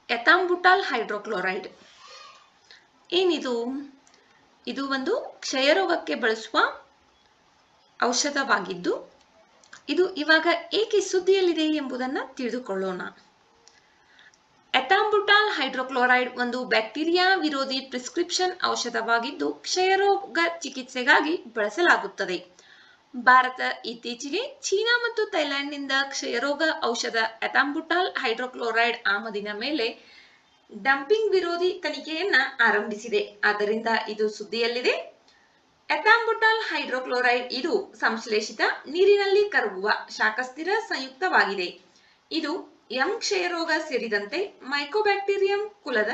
ಎಥಾಂಬುಟಾಲ್ hydrochloride ಏನಿದು? ಇದು ಒಂದು ಕ್ಷಯರೋಗಕ್ಕೆ ಬಳಸುವ ಔಷಧವಾಗಿದ್ದು ಇದು ಇವಾಗ ಏಕೆ ಸುದ್ದಿಯಲ್ಲಿದೆ ಎಂಬುದನ್ನು ತಿಳಿದುಕೊಳ್ಳೋಣ. ಎಥಾಂಬುಟಾಲ್ ಹೈಡ್ರೋಕ್ಲೋರೈಡ್ ಒಂದು ಬ್ಯಾಕ್ಟೀರಿಯಾ ವಿರೋಧಿ ಪ್ರಿಸ್ಕ್ರಿಪ್ಷನ್ ಔಷಧವಾಗಿದ್ದು ಕ್ಷಯರೋಗ ಚಿಕಿತ್ಸೆಗಾಗಿ ಬಳಸಲಾಗುತ್ತದೆ. ಭಾರತ ಇತ್ತೀಚೆಗೆ ಚೀನಾ ಮತ್ತು ಥೈಲ್ಯಾಂಡ್ನಿಂದ ಕ್ಷಯರೋಗ ಔಷಧ ಎಥಾಂಬುಟಾಲ್ ಹೈಡ್ರೋಕ್ಲೋರೈಡ್ ಆಮದಿನ ಮೇಲೆ ಡಂಪಿಂಗ್ ವಿರೋಧಿ ತನಿಖೆಯನ್ನ ಆರಂಭಿಸಿದೆ. ಆದ್ದರಿಂದ ಇದು ಸುದ್ದಿಯಲ್ಲಿದೆ. ಎಥಾಂಬುಟಾಲ್ ಹೈಡ್ರೋಕ್ಲೋರೈಡ್ ಇದು ಸಂಶ್ಲೇಷಿತ ನೀರಿನಲ್ಲಿ ಕರಗುವ ಶಾಖಸ್ಥಿರ ಸಂಯುಕ್ತವಾಗಿದೆ. ಇದು ಎಂ ಕ್ಷಯರೋಗ ಸೇರಿದಂತೆ ಮೈಕೋಬ್ಯಾಕ್ಟೀರಿಯಂ ಕುಲದ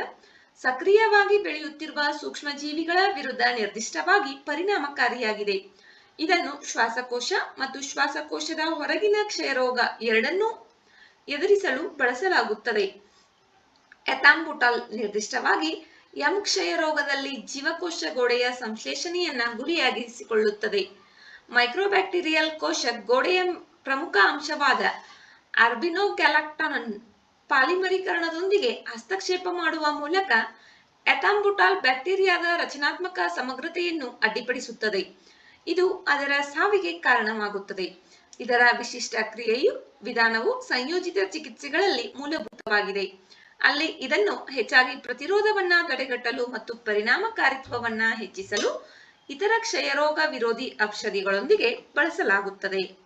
ಸಕ್ರಿಯವಾಗಿ ಬೆಳೆಯುತ್ತಿರುವ ಸೂಕ್ಷ್ಮಜೀವಿಗಳ ವಿರುದ್ಧ ನಿರ್ದಿಷ್ಟವಾಗಿ ಪರಿಣಾಮಕಾರಿಯಾಗಿದೆ. ಇದನ್ನು ಶ್ವಾಸಕೋಶ ಮತ್ತು ಶ್ವಾಸಕೋಶದ ಹೊರಗಿನ ಕ್ಷಯರೋಗ ಎರಡನ್ನೂ ಎದುರಿಸಲು ಬಳಸಲಾಗುತ್ತದೆ. ಎಥಾಂಬುಟಾಲ್ ನಿರ್ದಿಷ್ಟವಾಗಿ ಎಂ ಕ್ಷಯರೋಗದಲ್ಲಿ ಜೀವಕೋಶ ಗೋಡೆಯ ಸಂಶ್ಲೇಷಣೆಯನ್ನ ಗುರಿಯಾಗಿಸಿಕೊಳ್ಳುತ್ತದೆ. ಮೈಕ್ರೋಬ್ಯಾಕ್ಟೀರಿಯಲ್ ಕೋಶ ಗೋಡೆಯ ಪ್ರಮುಖ ಅಂಶವಾದ ಆರ್ಬಿನೋಗ್ಯಾಲಕ್ಟಾನ್ ಪಾಲಿಮರೀಕರಣದೊಂದಿಗೆ ಹಸ್ತಕ್ಷೇಪ ಮಾಡುವ ಮೂಲಕ ಎಥಾಂಬುಟಾಲ್ ಬ್ಯಾಕ್ಟೀರಿಯಾದ ರಚನಾತ್ಮಕ ಸಮಗ್ರತೆಯನ್ನು ಅಡ್ಡಿಪಡಿಸುತ್ತದೆ. ಇದು ಅದರ ಸಾವಿಗೆ ಕಾರಣವಾಗುತ್ತದೆ. ಇದರ ವಿಶಿಷ್ಟ ಕ್ರಿಯೆಯು ವಿಧಾನವು ಸಂಯೋಜಿತ ಚಿಕಿತ್ಸೆಗಳಲ್ಲಿ ಮೂಲಭೂತವಾಗಿದೆ. ಅಲ್ಲಿ ಇದನ್ನು ಹೆಚ್ಚಾಗಿ ಪ್ರತಿರೋಧವನ್ನ ತಡೆಗಟ್ಟಲು ಮತ್ತು ಪರಿಣಾಮಕಾರಿತ್ವವನ್ನ ಹೆಚ್ಚಿಸಲು ಇತರ ಕ್ಷಯರೋಗ ವಿರೋಧಿ ಔಷಧಿಗಳೊಂದಿಗೆ ಬಳಸಲಾಗುತ್ತದೆ.